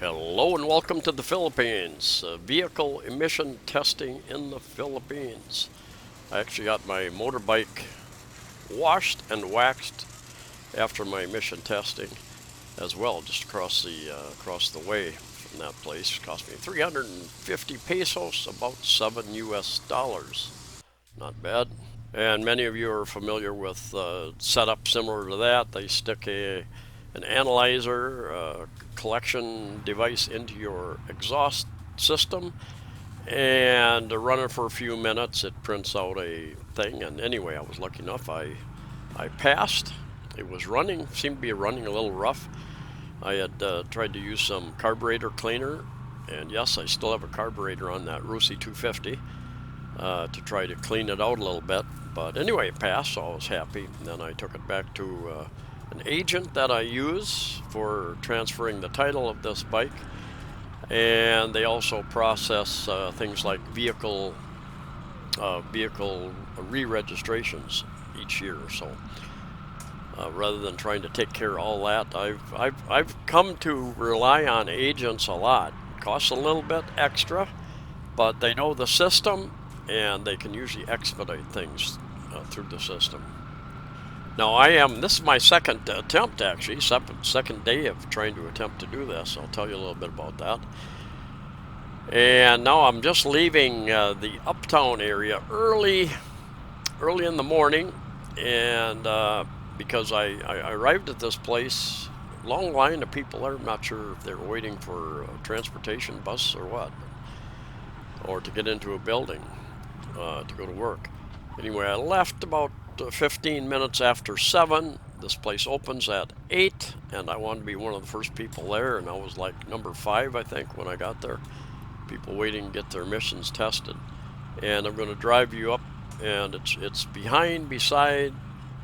Hello and welcome to the Philippines. Vehicle emission testing in the Philippines. I actually got my motorbike washed and waxed after my emission testing as well, just across the way from that place. It cost me 350 pesos, about $7 US. Not bad. And many of you are familiar with setup similar to that. They stick an analyzer collection device into your exhaust system and run it for a few minutes. It prints out a thing, and anyway, I was lucky enough. I passed. It was running, seemed to be running a little rough. I had tried to use some carburetor cleaner, and yes, I still have a carburetor on that Rusi 250 to try to clean it out a little bit. But anyway, it passed, so I was happy. And then I took it back to an agent that I use for transferring the title of this bike, and they also process things like vehicle re-registrations each year. So rather than trying to take care of all that, I've come to rely on agents a lot. It costs a little bit extra, but they know the system and they can usually expedite things through the system. Now this is my second attempt, actually, second day of trying to attempt to do this. I'll tell you a little bit about that. And now I'm just leaving the uptown area early in the morning, and because I arrived at this place, long line of people there. I'm not sure if they were waiting for a transportation bus or what, or to get into a building to go to work. Anyway, I left about 15 minutes after 7. This place opens at 8, and I wanted to be one of the first people there, and I was like number 5, I think, when I got there. People waiting to get their emissions tested. And I'm going to drive you up, and it's beside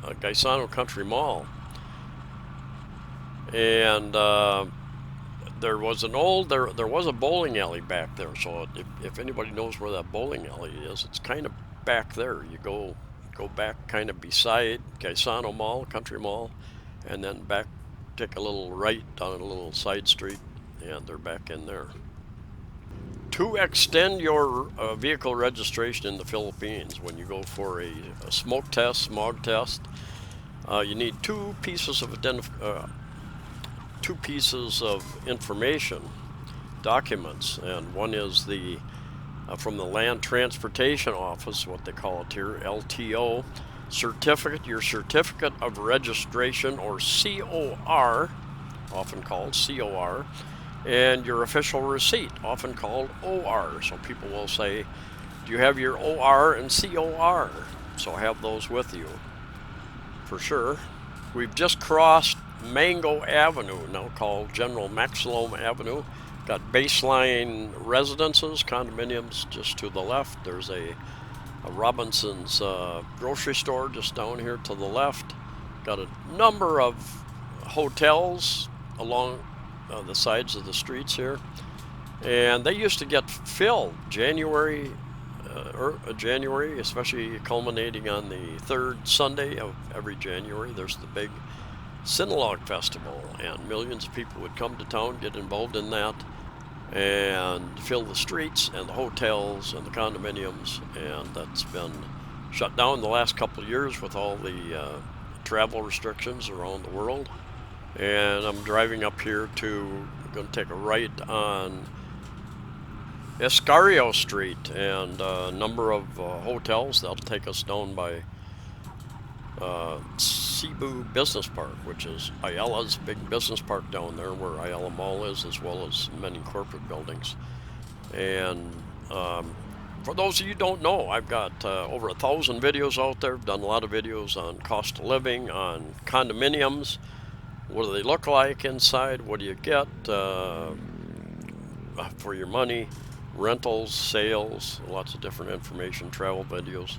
Gaisano Country Mall. And there was a bowling alley back there, so if anybody knows where that bowling alley is, it's kind of back there. You go back kind of beside Gaisano Mall, Country Mall, and then back, take a little right down a little side street, and they're back in there. To extend your vehicle registration in the Philippines, when you go for a smoke test, smog test, you need two pieces of information, documents, and one is the from the Land Transportation Office, what they call it here, LTO certificate, your certificate of registration, or COR, often called COR, and your official receipt, often called OR. So people will say, do you have your OR and COR? So have those with you for sure. We've just crossed Mango Avenue, now called General Maximum Avenue. Got baseline residences, condominiums just to the left. There's a Robinson's grocery store just down here to the left. Got a number of hotels along the sides of the streets here. And they used to get filled January, especially culminating on the third Sunday of every January. There's the big Sinulog Festival, and millions of people would come to town, get involved in that, and fill the streets and the hotels and the condominiums. And that's been shut down the last couple of years with all the travel restrictions around the world. And I'm driving up here I'm going to take a right on Escario Street, and a number of hotels. That'll take us down by Cebu Business Park, which is Ayala's big business park down there where Ayala Mall is, as well as many corporate buildings. And for those of you who don't know, I've got over 1,000 videos out there. I've done a lot of videos on cost of living, on condominiums. What do they look like inside? What do you get for your money? Rentals, sales, lots of different information, travel videos.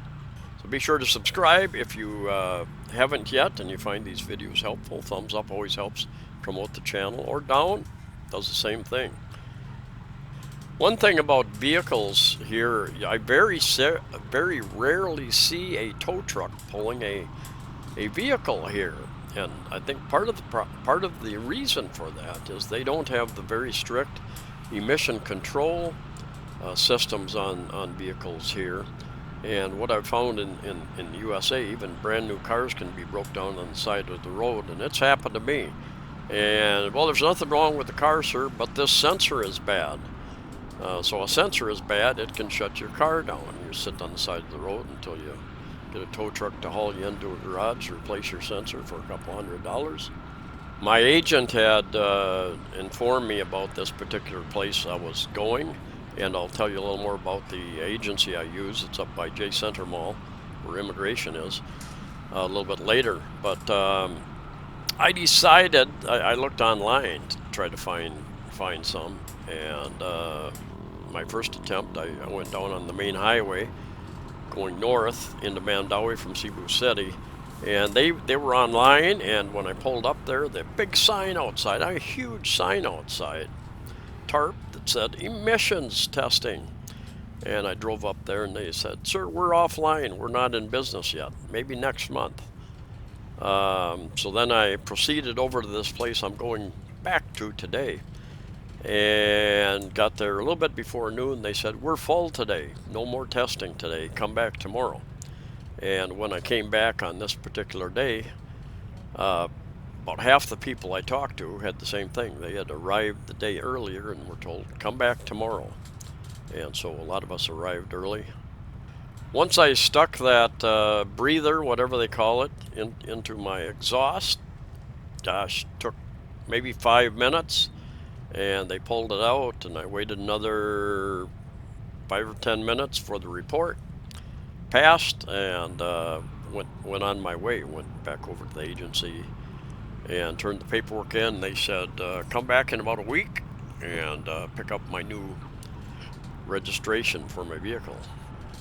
So be sure to subscribe if you haven't yet and you find these videos helpful. Thumbs up always helps promote the channel, or down does the same thing. One thing about vehicles here, I very rarely see a tow truck pulling a vehicle here. And I think part of the reason for that is they don't have the very strict emission control systems on vehicles here. And what I've found in the USA, even brand new cars can be broke down on the side of the road, and it's happened to me. And well, there's nothing wrong with the car, sir, but this sensor is bad. So a sensor is bad, it can shut your car down. You sit on the side of the road until you get a tow truck to haul you into a garage to replace your sensor for a couple $100. My agent had informed me about this particular place I was going, and I'll tell you a little more about the agency I use. It's up by J Center Mall, where immigration is, a little bit later. But I decided, I looked online to try to find some, and my first attempt, I went down on the main highway going north into Mandawi from Cebu City, and they were online, and when I pulled up there, the big sign outside, a huge sign outside, tarp that said emissions testing. And I drove up there and they said, sir, we're offline, we're not in business yet, maybe next month. So then I proceeded over to this place I'm going back to today, and got there a little bit before noon. They said, we're full today, no more testing today, come back tomorrow. And when I came back on this particular day, about half the people I talked to had the same thing. They had arrived the day earlier and were told, come back tomorrow. And so a lot of us arrived early. Once I stuck that breather, whatever they call it, into my exhaust, gosh, took maybe 5 minutes, and they pulled it out, and I waited another 5 or 10 minutes for the report. Passed, and went on my way. Went back over to the agency and turned the paperwork in. They said, come back in about a week and pick up my new registration for my vehicle.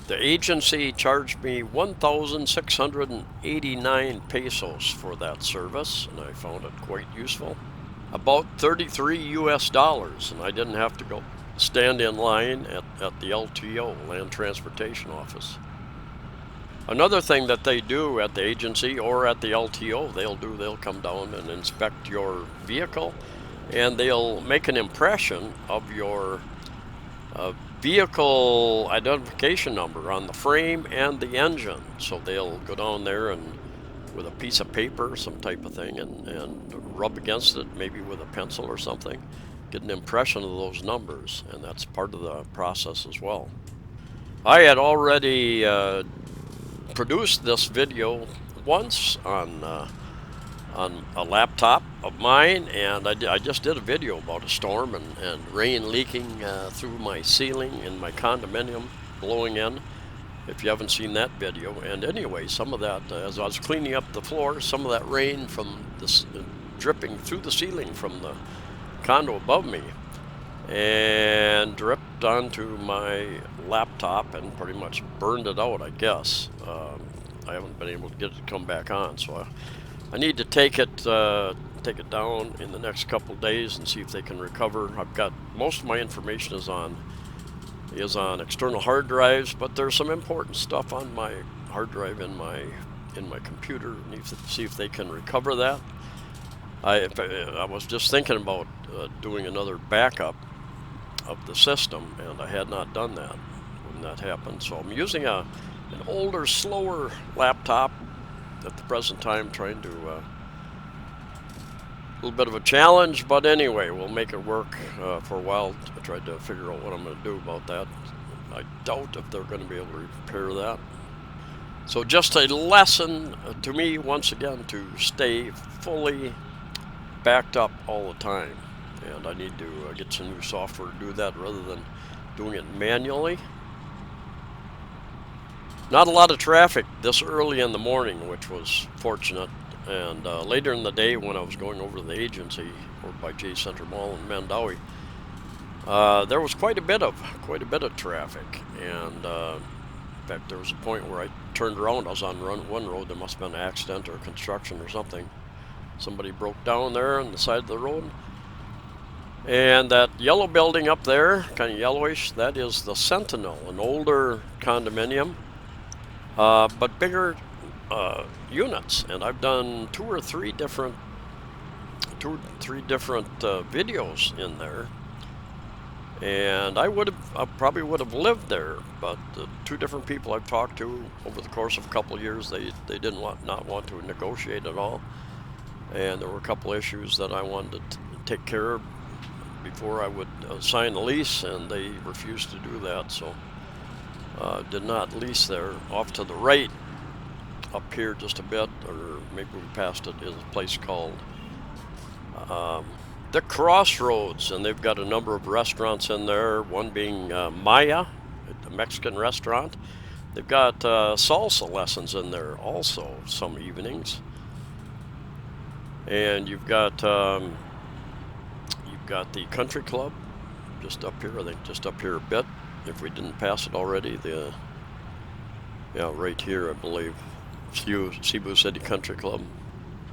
The agency charged me 1,689 pesos for that service, and I found it quite useful. About 33 US dollars, and I didn't have to go stand in line at the LTO, Land Transportation Office. Another thing that they do at the agency or at the LTO, they'll come down and inspect your vehicle, and they'll make an impression of your vehicle identification number on the frame and the engine. So they'll go down there and with a piece of paper, some type of thing, and rub against it, maybe with a pencil or something, get an impression of those numbers, and that's part of the process as well. I had already produced this video once on a laptop of mine, and I just did a video about a storm and rain leaking through my ceiling in my condominium, blowing in, if you haven't seen that video. And anyway, some of that, as I was cleaning up the floor, some of that rain from this dripping through the ceiling from the condo above me and dripped onto my laptop and pretty much burned it out, I guess. I haven't been able to get it to come back on, so I need to take it down in the next couple of days and see if they can recover. I've got most of my information is on external hard drives, but there's some important stuff on my hard drive in my computer. I need to see if they can recover that. I was just thinking about doing another backup of the system, and I had not done that when that happened. So I'm using an older, slower laptop at the present time, trying to a little bit of a challenge, but anyway, we'll make it work for a while. I tried to figure out what I'm going to do about that. I doubt if they're going to be able to repair that. So just a lesson to me, once again, to stay fully backed up all the time, and I need to get some new software to do that rather than doing it manually. Not a lot of traffic this early in the morning, which was fortunate, and later in the day when I was going over to the agency over by J Center Mall in Mandawi, there was quite a bit of traffic, and in fact there was a point where I turned around. I was on one road. There must have been an accident or construction or something. Somebody broke down there on the side of the road, and that yellow building up there, kind of yellowish, that is the Sentinel, an older condominium, but bigger units, and I've done two or three different videos in there. And I probably would have lived there, but the two different people I've talked to over the course of a couple of years, they didn't not want to negotiate at all, and there were a couple issues that I wanted to take care of before I would sign the lease, and they refused to do that. So did not lease there. Off to the right, up here just a bit, or maybe we passed it, is a place called the Crossroads, and they've got a number of restaurants in there, one being Maya, a Mexican restaurant. They've got salsa lessons in there also some evenings. And you've got the country club just up here, I think just up here a bit, if we didn't pass it already. Right here, I believe, Cebu City Country Club.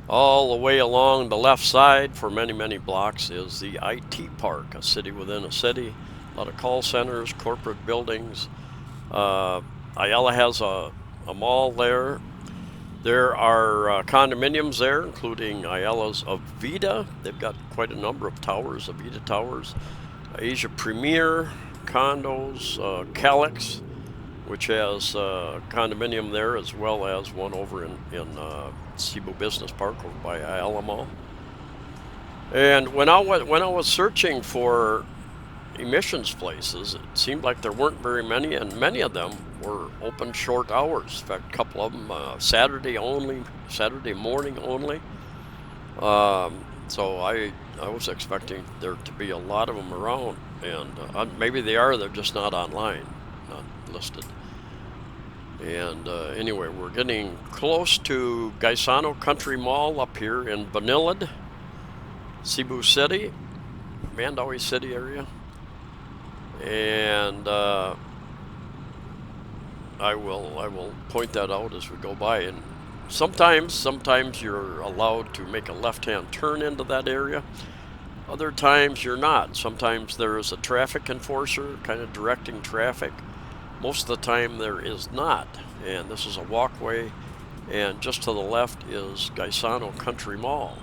All the way along the left side for many, many blocks is the IT Park, a city within a city. A lot of call centers, corporate buildings. Ayala has a mall there. There are condominiums there, including Ayala's Avida. They've got quite a number of towers, Avida Towers. Asia Premier condos, Calix, which has a condominium there, as well as one over in Cebu Business Park over by Ayala Mall. And when I was searching for emissions places, it seemed like there weren't very many, and many of them were open short hours. In fact, a couple of them Saturday morning only. So I was expecting there to be a lot of them around, and maybe they're just not online, not listed. And anyway, we're getting close to Gaisano Country Mall up here in Banilad, Cebu City, Mandaue City area. And I will point that out as we go by. And sometimes you're allowed to make a left-hand turn into that area. Other times you're not. Sometimes there is a traffic enforcer kind of directing traffic. Most of the time there is not, and this is a walkway, and just to the left is Gaisano Country Mall,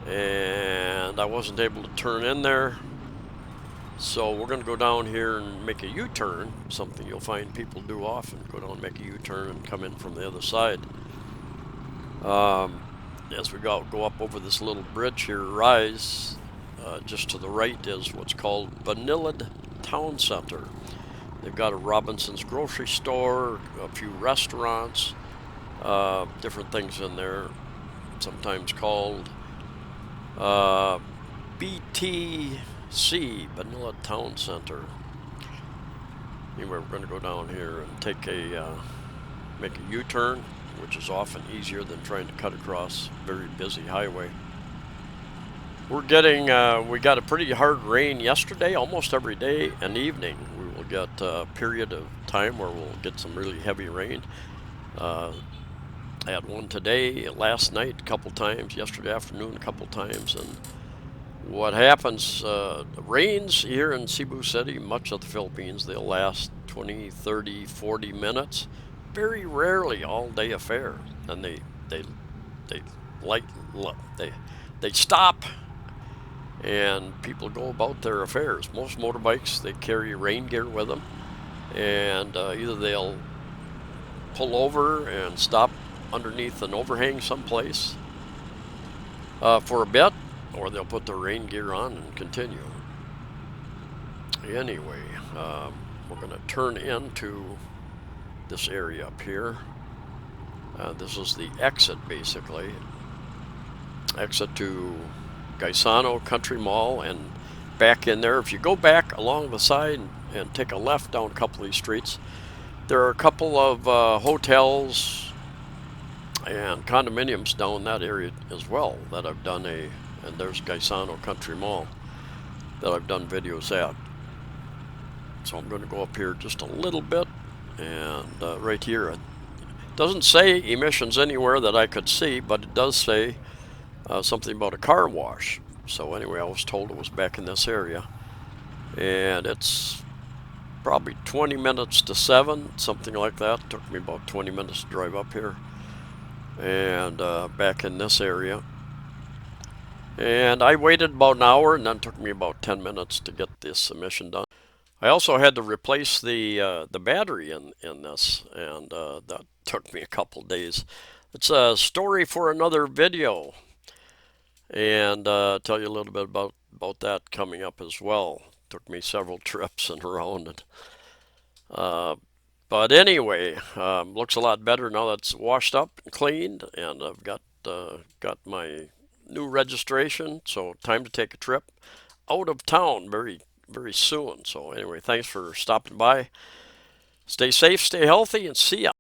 and I wasn't able to turn in there, so we're going to go down here and make a U-turn, something you'll find people do often, go down and make a U-turn and come in from the other side. As we go up over this little bridge here, rise, just to the right is what's called Banilad Town Center. They've got a Robinson's grocery store, a few restaurants, different things in there, sometimes called BTC, Banilad Town Center. Anyway, we're going to go down here and make a U-turn, which is often easier than trying to cut across a very busy highway. We got a pretty hard rain yesterday, almost every day and evening. We will get a period of time where we'll get some really heavy rain. I had one today, last night a couple times, yesterday afternoon a couple times. And what happens, rains here in Cebu City, much of the Philippines, they'll last 20, 30, 40 minutes. Very rarely all-day affair. And they stop, and people go about their affairs. Most motorbikes, they carry rain gear with them, and either they'll pull over and stop underneath an overhang someplace for a bit, or they'll put their rain gear on and continue. Anyway, we're going to turn into this area up here. This is the exit, basically. Exit to Gaisano Country Mall, and back in there. If you go back along the side and take a left down a couple of these streets, there are a couple of hotels and condominiums down that area as well that I've done and there's Gaisano Country Mall that I've done videos at. So I'm going to go up here just a little bit, and right here, it doesn't say emissions anywhere that I could see, but it does say something about a car wash. So anyway, I was told it was back in this area, and it's probably 20 minutes to 7, something like that. It took me about 20 minutes to drive up here. and back in this area. And I waited about an hour, and then it took me about 10 minutes to get this emission done. I also had to replace the battery in this, and that took me a couple days. It's a story for another video, and tell you a little bit about that coming up as well. Took me several trips and around it. Uh, but anyway, looks a lot better now that it's washed up and cleaned, and I've got my new registration. So time to take a trip out of town very soon. So anyway, thanks for stopping by. Stay safe, stay healthy, and see ya.